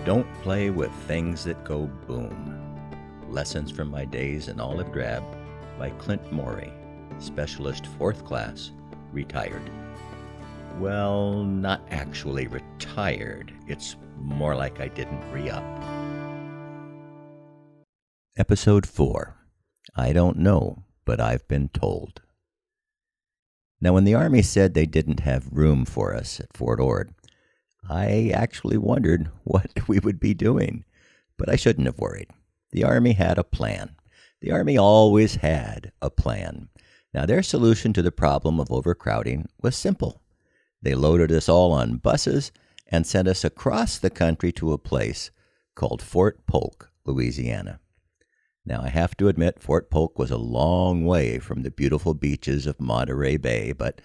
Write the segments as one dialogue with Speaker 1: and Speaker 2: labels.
Speaker 1: Don't play with things that go boom. Lessons from My Days in Olive Drab by Clint Morey, Specialist 4th Class, Retired. Well, not actually retired. It's more like I didn't re-up. Episode 4. I don't know, but I've been told. Now, when the Army said they didn't have room for us at Fort Ord, I actually wondered what we would be doing, but I shouldn't have worried. The Army had a plan. The Army always had a plan. Now, their solution to the problem of overcrowding was simple. They loaded us all on buses and sent us across the country to a place called Fort Polk, Louisiana. Now, I have to admit, Fort Polk was a long way from the beautiful beaches of Monterey Bay, but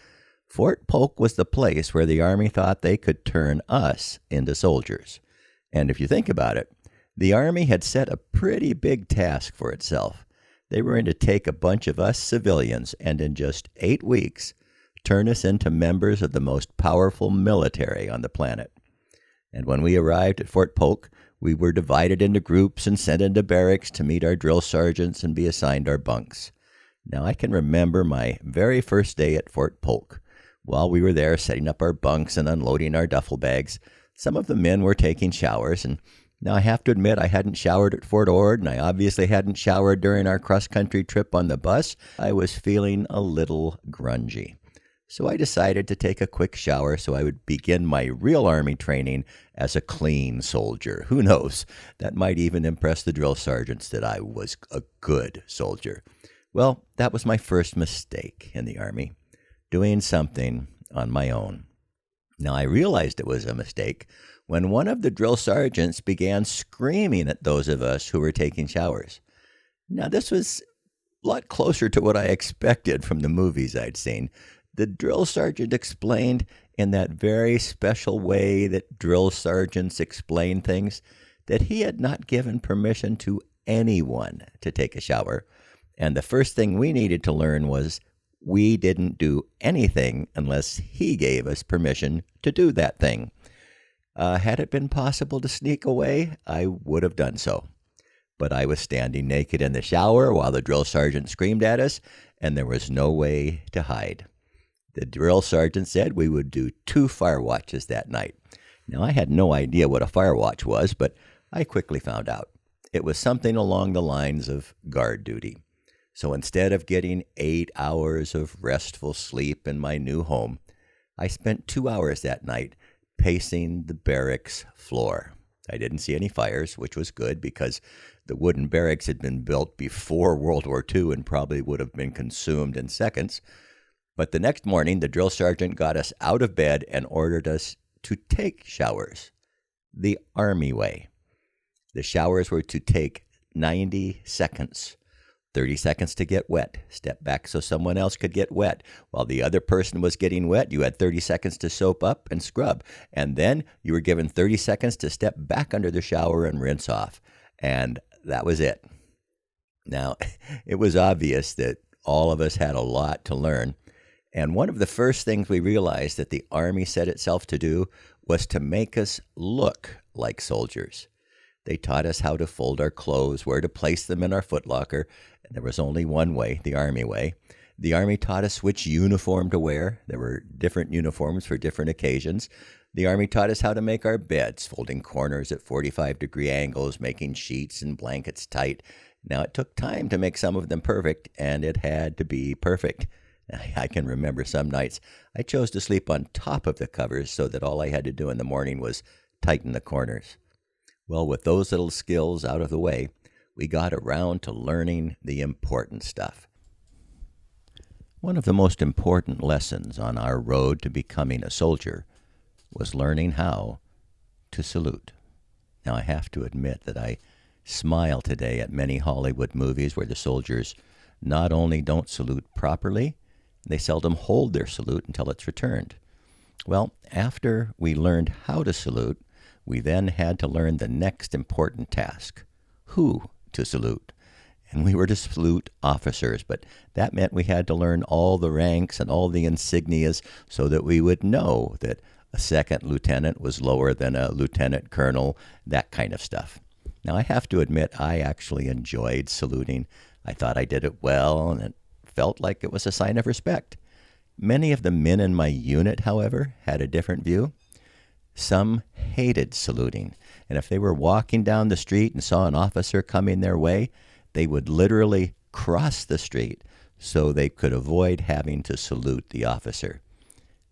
Speaker 1: Fort Polk was the place where the Army thought they could turn us into soldiers. And if you think about it, the Army had set a pretty big task for itself. They were going to take a bunch of us civilians and in just 8 weeks turn us into members of the most powerful military on the planet. And when we arrived at Fort Polk, we were divided into groups and sent into barracks to meet our drill sergeants and be assigned our bunks. Now, I can remember my very first day at Fort Polk. While we were there setting up our bunks and unloading our duffel bags, some of the men were taking showers, and now I have to admit I hadn't showered at Fort Ord, and I obviously hadn't showered during our cross-country trip on the bus. I was feeling a little grungy. So I decided to take a quick shower so I would begin my real Army training as a clean soldier. Who knows? That might even impress the drill sergeants that I was a good soldier. Well, that was my first mistake in the Army, doing something on my own. Now, I realized it was a mistake when one of the drill sergeants began screaming at those of us who were taking showers. Now, this was a lot closer to what I expected from the movies I'd seen. The drill sergeant explained in that very special way that drill sergeants explain things that he had not given permission to anyone to take a shower. And the first thing we needed to learn was we didn't do anything unless he gave us permission to do that thing. Had it been possible to sneak away, I would have done so. But I was standing naked in the shower while the drill sergeant screamed at us, and there was no way to hide. The drill sergeant said we would do 2 fire watches that night. Now, I had no idea what a fire watch was, but I quickly found out. It was something along the lines of guard duty. So instead of getting 8 hours of restful sleep in my new home, I spent 2 hours that night pacing the barracks floor. I didn't see any fires, which was good because the wooden barracks had been built before World War II and probably would have been consumed in seconds. But the next morning, the drill sergeant got us out of bed and ordered us to take showers the Army way. The showers were to take 90 seconds. 30 seconds to get wet. Step back so someone else could get wet. While the other person was getting wet, you had 30 seconds to soap up and scrub. And then you were given 30 seconds to step back under the shower and rinse off. And that was it. Now, it was obvious that all of us had a lot to learn. And one of the first things we realized that the Army set itself to do was to make us look like soldiers. They taught us how to fold our clothes, where to place them in our footlocker. And there was only one way, the Army way. The Army taught us which uniform to wear. There were different uniforms for different occasions. The Army taught us how to make our beds, folding corners at 45-degree angles, making sheets and blankets tight. Now, it took time to make some of them perfect, and it had to be perfect. I can remember some nights I chose to sleep on top of the covers so that all I had to do in the morning was tighten the corners. Well, with those little skills out of the way, we got around to learning the important stuff. One of the most important lessons on our road to becoming a soldier was learning how to salute. Now, I have to admit that I smile today at many Hollywood movies where the soldiers not only don't salute properly, they seldom hold their salute until it's returned. Well, after we learned how to salute, we then had to learn the next important task, who to salute. And we were to salute officers, but that meant we had to learn all the ranks and all the insignias so that we would know that A second lieutenant was lower than a lieutenant colonel, that kind of stuff. Now, I have to admit, I actually enjoyed saluting. I thought I did it well, and it felt like it was a sign of respect. Many of the men in my unit, however, had a different view. Some hated saluting, and if they were walking down the street and saw an officer coming their way, they would literally cross the street so they could avoid having to salute the officer.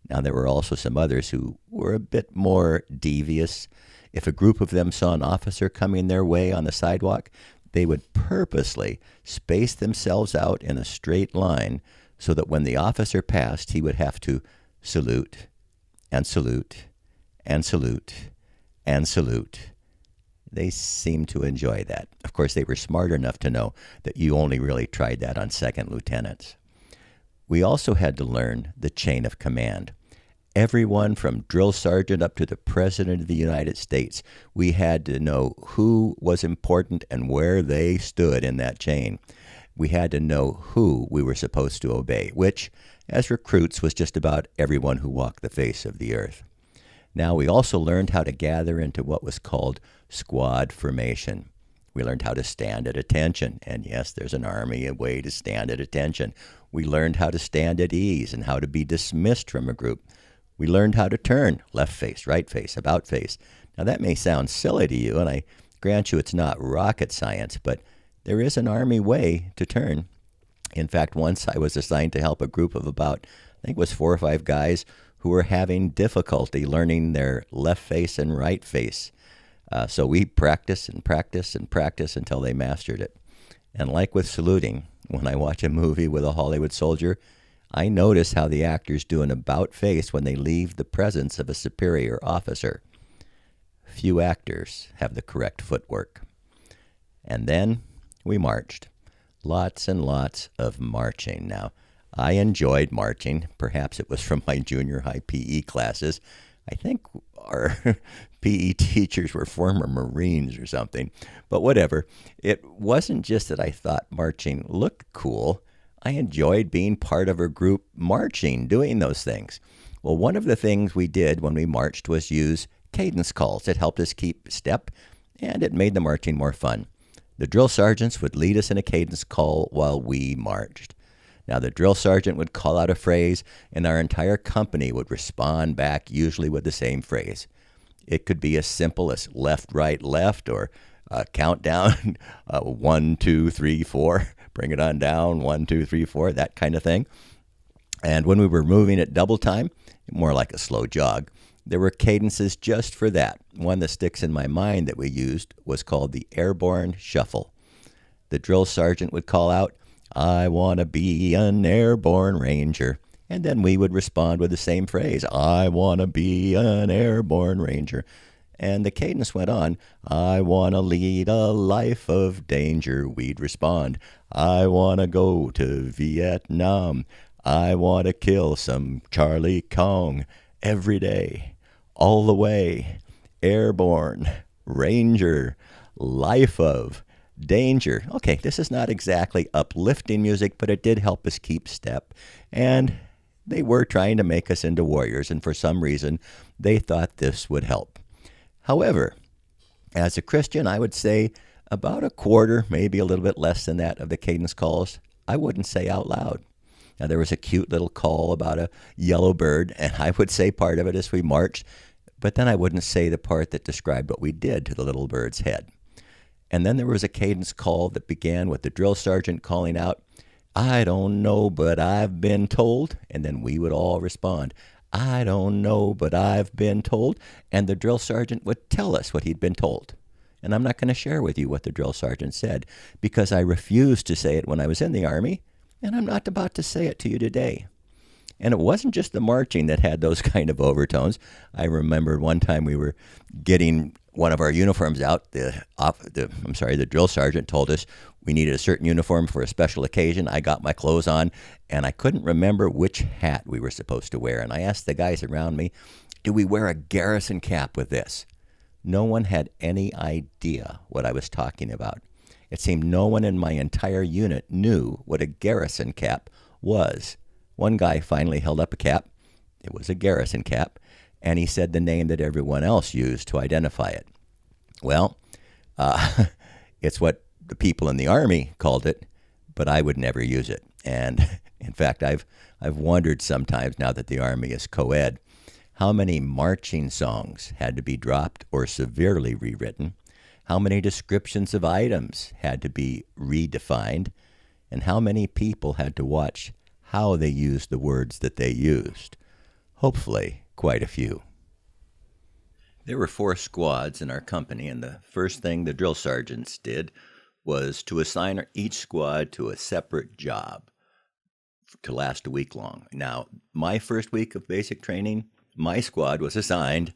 Speaker 1: Now, there were also some others who were a bit more devious. If a group of them saw an officer coming their way on the sidewalk, they would purposely space themselves out in a straight line so that when the officer passed, he would have to salute and salute and salute and salute. They seemed to enjoy that. Of course, they were smart enough to know that you only really tried that on second lieutenants. We also had to learn the chain of command. Everyone from drill sergeant up to the President of the United States, we had to know who was important and where they stood in that chain. We had to know who we were supposed to obey, which, as recruits, was just about everyone who walked the face of the earth. Now, we also learned how to gather into what was called squad formation. We learned how to stand at attention, and yes, there's an Army way to stand at attention. We learned how to stand at ease and how to be dismissed from a group. We learned how to turn, left face, right face, about face. Now, that may sound silly to you, and I grant you it's not rocket science, but there is an Army way to turn. In fact, once I was assigned to help a group of about, I think it was 4 or 5 guys who were having difficulty learning their left face and right face. So we practiced and practiced and practiced until they mastered it. And like with saluting, when I watch a movie with a Hollywood soldier, I notice how the actors do an about face when they leave the presence of a superior officer. Few actors have the correct footwork. And then we marched. Lots and lots of marching. Now, I enjoyed marching. Perhaps it was from my junior high PE classes. I think our PE teachers were former Marines or something. But whatever. It wasn't just that I thought marching looked cool. I enjoyed being part of a group marching, doing those things. Well, one of the things we did when we marched was use cadence calls. It helped us keep step, and it made the marching more fun. The drill sergeants would lead us in a cadence call while we marched. Now, the drill sergeant would call out a phrase, and our entire company would respond back, usually with the same phrase. It could be as simple as left, right, left, or countdown, 1, 2, 3, 4, bring it on down, 1, 2, 3, 4, that kind of thing. And when we were moving at double time, more like a slow jog, there were cadences just for that. One that sticks in my mind that we used was called the airborne shuffle. The drill sergeant would call out, "I want to be an airborne ranger." And then we would respond with the same phrase, "I want to be an airborne ranger." And the cadence went on, "I want to lead a life of danger." We'd respond, "I want to go to Vietnam. I want to kill some Charlie Kong every day, all the way, airborne, ranger, life of, danger." Okay, this is not exactly uplifting music, but it did help us keep step. And they were trying to make us into warriors, and for some reason, they thought this would help. However, as a Christian, I would say about a quarter, maybe a little bit less than that, of the cadence calls, I wouldn't say out loud. Now, there was a cute little call about a yellow bird, and I would say part of it as we marched, but then I wouldn't say the part that described what we did to the little bird's head. And then there was a cadence call that began with the drill sergeant calling out, "I don't know, but I've been told." And then we would all respond, "I don't know, but I've been told." And the drill sergeant would tell us what he'd been told. And I'm not going to share with you what the drill sergeant said, because I refused to say it when I was in the Army, and I'm not about to say it to you today. And it wasn't just the marching that had those kind of overtones. I remember one time we were getting one of our uniforms out. The drill sergeant told us we needed a certain uniform for a special occasion. I got my clothes on, and I couldn't remember which hat we were supposed to wear. And I asked the guys around me, "Do we wear a garrison cap with this?" No one had any idea what I was talking about. It seemed no one in my entire unit knew what a garrison cap was. One guy finally held up a cap. It was a garrison cap. and he said the name that everyone else used to identify it. Well, it's what the people in the Army called it, but I would never use it. And in fact, I've wondered sometimes, now that the Army is co-ed, how many marching songs had to be dropped or severely rewritten, how many descriptions of items had to be redefined, and how many people had to watch how they used the words that they used. Hopefully, quite a few. There were 4 squads in our company, and the first thing the drill sergeants did was to assign each squad to a separate job to last a week long. Now, my first week of basic training, my squad was assigned,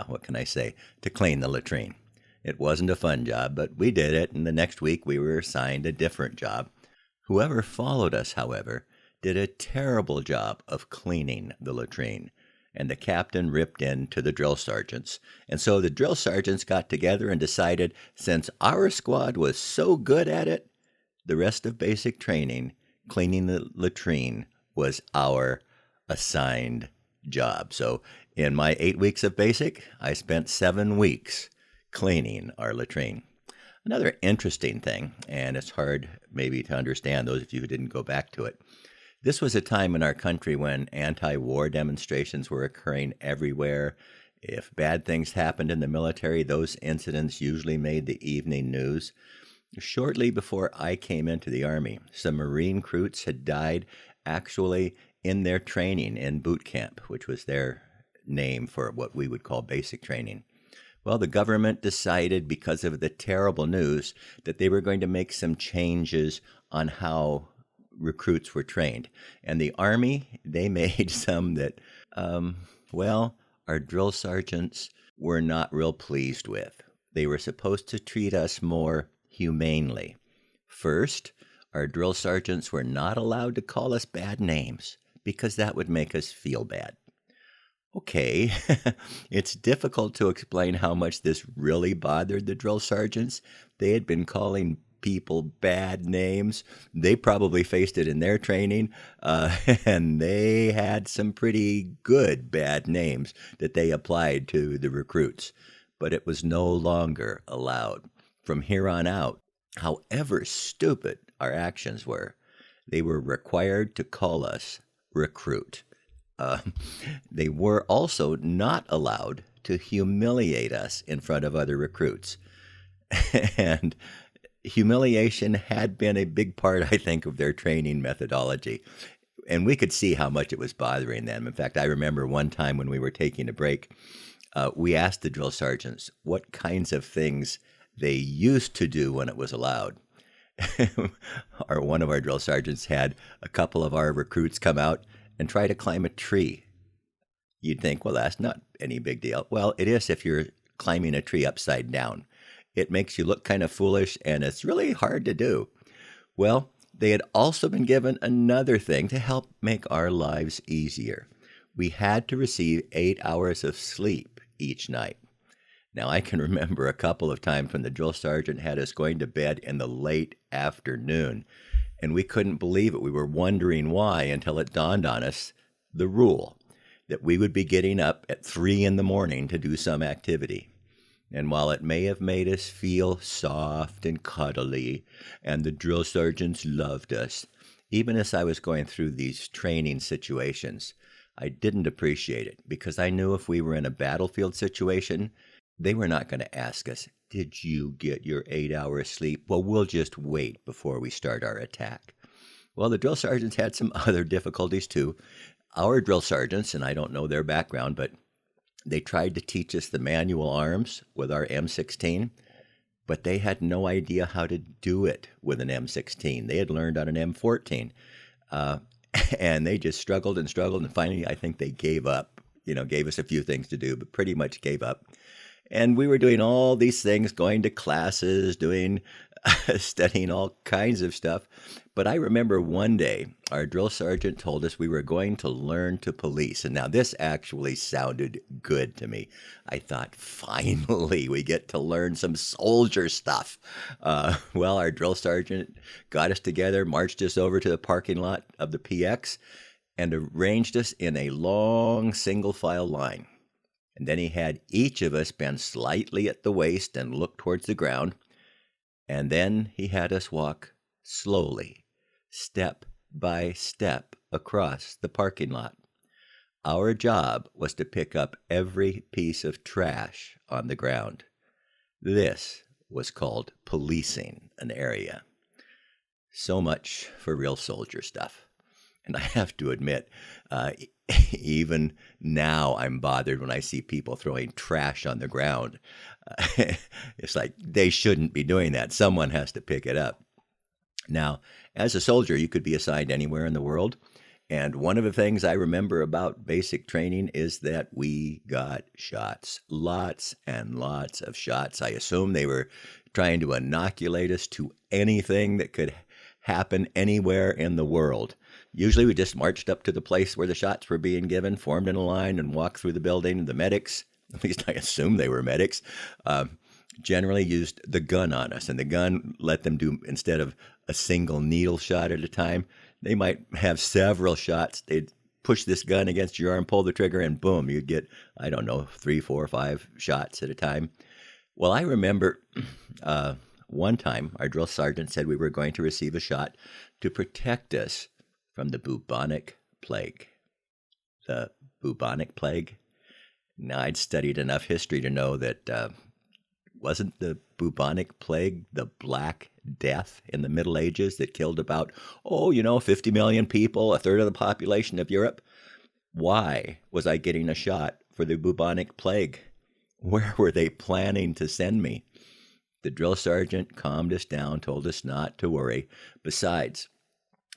Speaker 1: what can I say, to clean the latrine. It wasn't a fun job, but we did it, and the next week we were assigned a different job. Whoever followed us, however, did a terrible job of cleaning the latrine, and the captain ripped into the drill sergeants. And so the drill sergeants got together and decided, since our squad was so good at it, the rest of basic training, cleaning the latrine, was our assigned job. So in my 8 weeks of basic, I spent 7 weeks cleaning our latrine. Another interesting thing, and it's hard maybe to understand those of you who didn't go back to it, this was a time in our country when anti-war demonstrations were occurring everywhere. If bad things happened in the military, those incidents usually made the evening news. Shortly before I came into the Army, some Marine recruits had died actually in their training in boot camp, which was their name for what we would call basic training. Well, the government decided, because of the terrible news, that they were going to make some changes on how recruits were trained. And the Army, they made some that, our drill sergeants were not real pleased with. They were supposed to treat us more humanely. First, our drill sergeants were not allowed to call us bad names because that would make us feel bad. Okay, it's difficult to explain how much this really bothered the drill sergeants. They had been calling people bad names. They probably faced it in their training, and they had some pretty good bad names that they applied to the recruits. But it was no longer allowed. From here on out, however stupid our actions were, they were required to call us recruit. They were also not allowed to humiliate us in front of other recruits. And humiliation had been a big part, I think, of their training methodology. And we could see how much it was bothering them. In fact, I remember one time when we were taking a break, we asked the drill sergeants what kinds of things they used to do when it was allowed. One of our drill sergeants had a couple of our recruits come out and try to climb a tree. You'd think, well, that's not any big deal. Well, it is if you're climbing a tree upside down. It makes you look kind of foolish, and it's really hard to do. Well, they had also been given another thing to help make our lives easier. We had to receive 8 hours of sleep each night. Now, I can remember a couple of times when the drill sergeant had us going to bed in the late afternoon, and we couldn't believe it. We were wondering why until it dawned on us the rule that we would be getting up at 3 in the morning to do some activity. And while it may have made us feel soft and cuddly, and the drill sergeants loved us, even as I was going through these training situations, I didn't appreciate it because I knew if we were in a battlefield situation, they were not going to ask us, "Did you get your 8 hours sleep? Well, we'll just wait before we start our attack." Well, the drill sergeants had some other difficulties too. Our drill sergeants, and I don't know their background, but they tried to teach us the manual arms with our M16, but they had no idea how to do it with an M16. They had learned on an M14, and they just struggled, and finally I think they gave up, gave us a few things to do, but pretty much gave up. And we were doing all these things, going to classes, studying all kinds of stuff. But I remember one day our drill sergeant told us we were going to learn to police. And now this actually sounded good to me. I thought, finally, we get to learn some soldier stuff. Well, our drill sergeant got us together, marched us over to the parking lot of the PX, and arranged us in a long single file line. And then he had each of us bend slightly at the waist and look towards the ground. And then he had us walk slowly, step by step, across the parking lot. Our job was to pick up every piece of trash on the ground. This was called policing an area. So much for real soldier stuff. And I have to admit, even now I'm bothered when I see people throwing trash on the ground. It's like they shouldn't be doing that. Someone has to pick it up. Now, as a soldier, you could be assigned anywhere in the world. And one of the things I remember about basic training is that we got shots, lots and lots of shots. I assume they were trying to inoculate us to anything that could happen anywhere in the world. Usually we just marched up to the place where the shots were being given, formed in a line, and walked through the building. The medics, at least I assume they were medics, generally used the gun on us. And the gun let them do, instead of a single needle shot at a time, they might have several shots. They'd push this gun against your arm, pull the trigger, and boom, you'd get, 3, 4, 5 shots at a time. Well, I remember one time our drill sergeant said we were going to receive a shot to protect us from the bubonic plague. The bubonic plague? Now, I'd studied enough history to know that wasn't the bubonic plague the Black Death in the Middle Ages that killed about, 50 million people, a third of the population of Europe? Why was I getting a shot for the bubonic plague? Where were they planning to send me? The drill sergeant calmed us down, told us not to worry. Besides,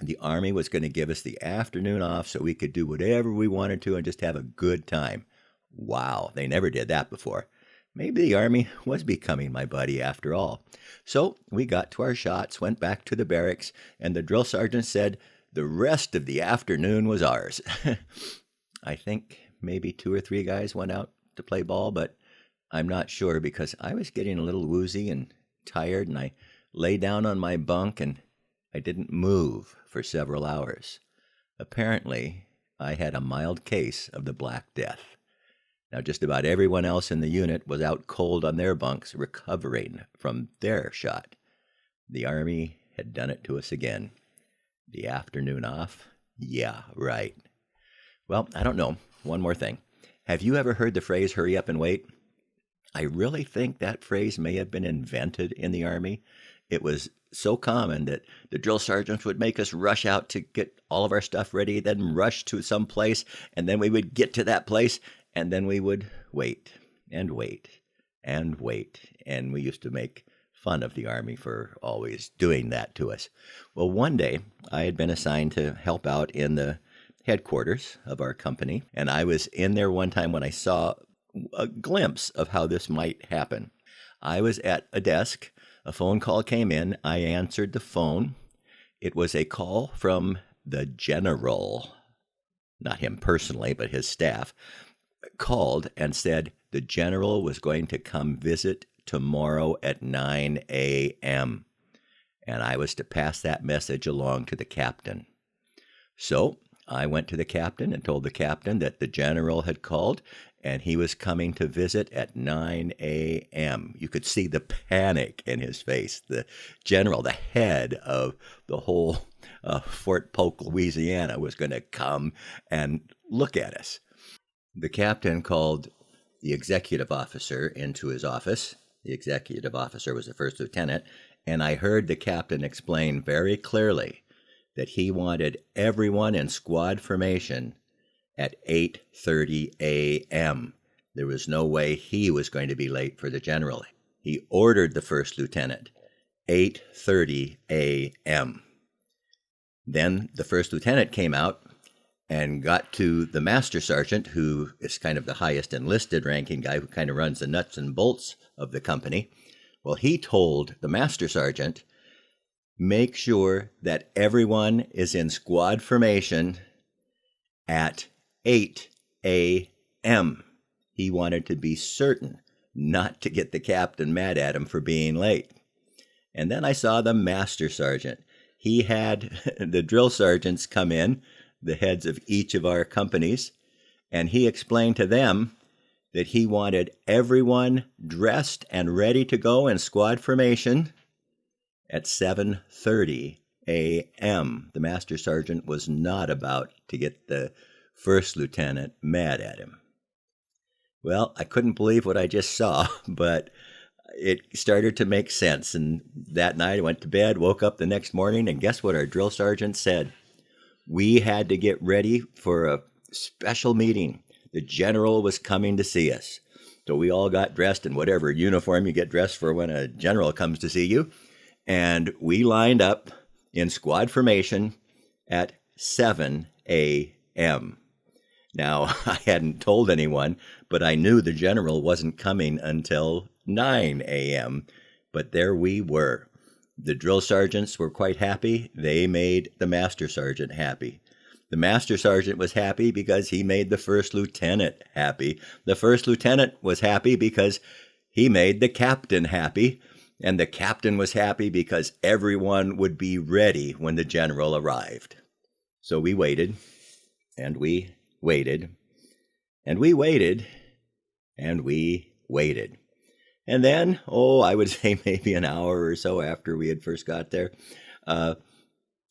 Speaker 1: the Army was going to give us the afternoon off so we could do whatever we wanted to and just have a good time. Wow, they never did that before. Maybe the Army was becoming my buddy after all. So we got to our shots, went back to the barracks, and the drill sergeant said the rest of the afternoon was ours. I think maybe 2 or 3 guys went out to play ball, but I'm not sure because I was getting a little woozy and tired, and I lay down on my bunk and I didn't move for several hours. Apparently, I had a mild case of the Black Death. Now, just about everyone else in the unit was out cold on their bunks, recovering from their shot. The Army had done it to us again. The afternoon off? Yeah, right. Well, I don't know. One more thing. Have you ever heard the phrase, hurry up and wait? I really think that phrase may have been invented in the Army. It was so common that the drill sergeants would make us rush out to get all of our stuff ready, then rush to some place, and then we would get to that place, and then we would wait and wait and wait. And we used to make fun of the Army for always doing that to us. Well, one day I had been assigned to help out in the headquarters of our company, and I was in there one time when I saw a glimpse of how this might happen. I was at a desk. A phone call came in. I answered the phone. It was a call from the general, not him personally, but his staff, called and said the general was going to come visit tomorrow at 9 a.m. And I was to pass that message along to the captain. So I went to the captain and told the captain that the general had called and he was coming to visit at 9 a.m. You could see the panic in his face. The general, the head of the whole Fort Polk, Louisiana, was going to come and look at us. The captain called the executive officer into his office. The executive officer was the first lieutenant, and I heard the captain explain very clearly that he wanted everyone in squad formation at 8:30 a.m. There was no way he was going to be late for the general. He ordered the first lieutenant, 8:30 a.m. Then the first lieutenant came out and got to the master sergeant, who is kind of the highest enlisted ranking guy, who kind of runs the nuts and bolts of the company. Well, he told the master sergeant, make sure that everyone is in squad formation at 8 a.m. He wanted to be certain not to get the captain mad at him for being late. And then I saw the master sergeant. He had the drill sergeants come in, the heads of each of our companies, and he explained to them that he wanted everyone dressed and ready to go in squad formation at 7:30 a.m. The master sergeant was not about to get the first lieutenant mad at him. Well, I couldn't believe what I just saw, but it started to make sense. And that night I went to bed, woke up the next morning, and guess what our drill sergeant said? We had to get ready for a special meeting. The general was coming to see us. So we all got dressed in whatever uniform you get dressed for when a general comes to see you. And we lined up in squad formation at 7 a.m. Now, I hadn't told anyone, but I knew the general wasn't coming until 9 a.m. But there we were. The drill sergeants were quite happy. They made the master sergeant happy. The master sergeant was happy because he made the first lieutenant happy. The first lieutenant was happy because he made the captain happy. And the captain was happy because everyone would be ready when the general arrived. So we waited, and we waited, and we waited, and we waited. And then, I would say maybe an hour or so after we had first got there,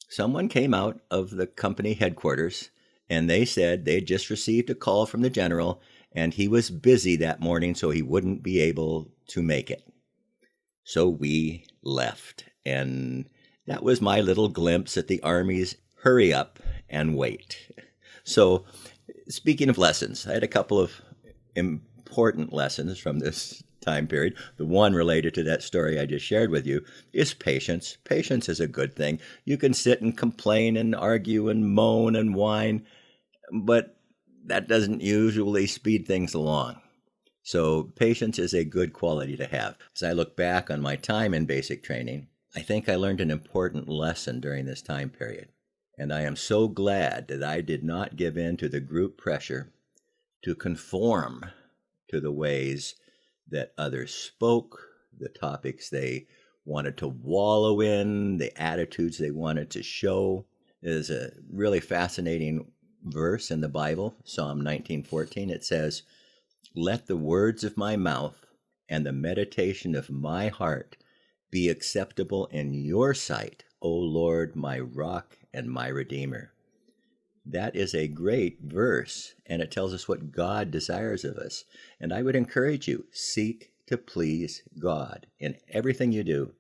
Speaker 1: someone came out of the company headquarters, and they said they'd just received a call from the general, and he was busy that morning, so he wouldn't be able to make it. So we left, and that was my little glimpse at the Army's hurry up and wait. So, speaking of lessons, I had a couple of important lessons from this time period. The one related to that story I just shared with you is patience. Patience is a good thing. You can sit and complain and argue and moan and whine, but that doesn't usually speed things along. So patience is a good quality to have. As I look back on my time in basic training, I think I learned an important lesson during this time period. And I am so glad that I did not give in to the group pressure to conform to the ways that others spoke, the topics they wanted to wallow in, the attitudes they wanted to show. There's a really fascinating verse in the Bible, Psalm 19:14. It says, "Let the words of my mouth and the meditation of my heart be acceptable in your sight, O Lord, my rock and my redeemer." That is a great verse, and it tells us what God desires of us. And I would encourage you, seek to please God in everything you do.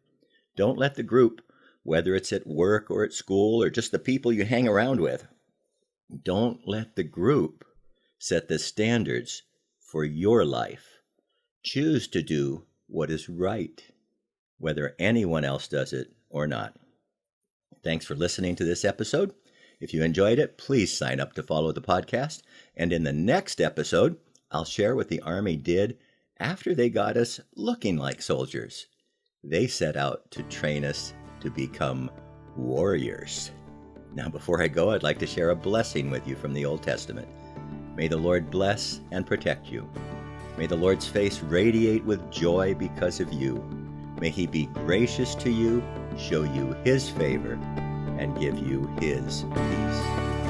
Speaker 1: Don't let the group, whether it's at work or at school or just the people you hang around with, don't let the group set the standards for your life. Choose to do what is right, whether anyone else does it or not. Thanks for listening to this episode. If you enjoyed it, please sign up to follow the podcast. And in the next episode, I'll share what the Army did after they got us looking like soldiers. They set out to train us to become warriors. Now, before I go, I'd like to share a blessing with you from the Old Testament. May the Lord bless and protect you. May the Lord's face radiate with joy because of you. May he be gracious to you, show you his favor, and give you his peace.